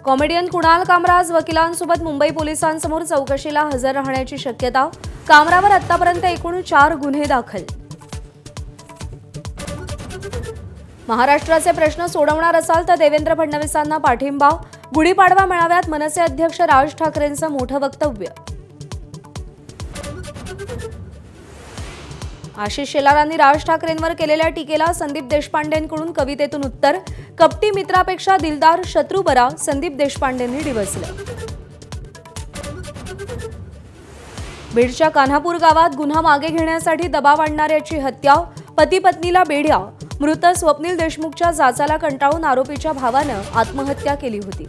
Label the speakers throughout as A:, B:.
A: Comedian Kunal Kamaraj वकिलांसोबत Mumbai पोलिसांसमोर चौकशीला हजर राहण्याची शक्यता। कामरावर आतापर्यंत एकूण 4 गुन्हे दाखल। महाराष्ट्राचे प्रश्न सोडवणार असाल तर देवेंद्र फडणवीसांना पाठिंबा। गुढीपाडवा मेळाव्यात मनसे अध्यक्ष राज ठाकरेंचं मोठं वक्तव्य। आशिष शेलारांनी राज ठाकरेंवर केलेल्या टीकेला संदीप देशपांडेंकडून कवितेतून उत्तर। कपटी मित्रापेक्षा दिलदार शत्रू बरा, संदीप देशपांडेंनी डिवचलं। बीडच्या कान्हापूर गावात गुन्हा मागे घेण्यासाठी दबाव आणणाऱ्याची हत्या। पती पत्नीला बेड्या। मृत स्वप्नील देशमुखच्या जाचाला कंटाळून आरोपीच्या भावानं आत्महत्या केली होती।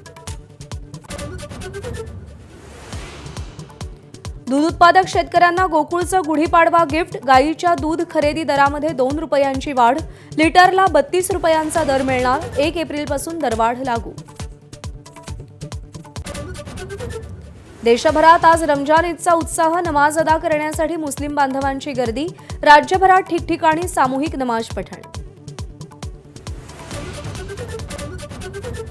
A: दूध उत्पादक शेतकऱ्यांना गोकुळचं गुढीपाडवा गिफ्ट। गायीच्या दूध खरेदी दरामध्ये 2 रुपयांची वाढ। लिटरला 32 रुपयांचा दर मिळणार। 1 एप्रिलपासून दरवाढ लागू। देशभरात आज रमजान ईदचा उत्साह। नमाज अदा करण्यासाठी मुस्लिम बांधवांची गर्दी। राज्यभरात ठिकठिकाणी सामूहिक नमाज पठण।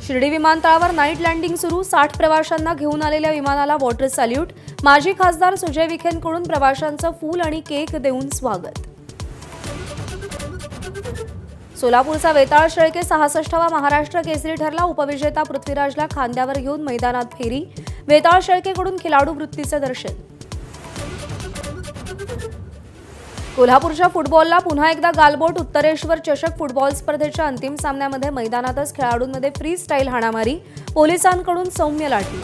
A: शिर्डी विमानतळावर नाईट लँडिंग सुरू। 60 प्रवाशांना घेऊन आलेल्या विमानाला वॉटर सॅल्यूट। माजी खासदार सुजय विखेंकडून प्रवाशांचं फूल आणि केक देऊन स्वागत। सोलापूरचा वेताळ शेळके 66वा महाराष्ट्र केसरी ठरला। उपविजेता पृथ्वीराजला खांद्यावर घेऊन मैदानात फेरी। वेताळ शेळकेकडून खिलाडू वृत्तीचं दर्शन। कोल्हापूरच्या फुटबॉलला पुन्हा एकदा गालबोट। उत्तरेश्वर चषक फुटबॉल स्पर्धेच्या अंतिम सामन्यामध्ये मैदानातच खेळाडूंमध्ये फ्री स्टाईल हाणामारी। पोलिसांकडून सौम्य लाठी।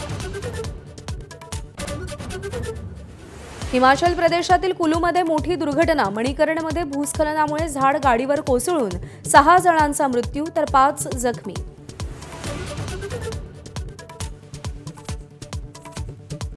A: हिमाचल प्रदेशातील कुलूमध्ये मोठी दुर्घटना। मणिकर्णमध्ये भूस्खलनामुळे झाड गाडीवर कोसळून 6 जणांचा मृत्यू तर 5 जखमी।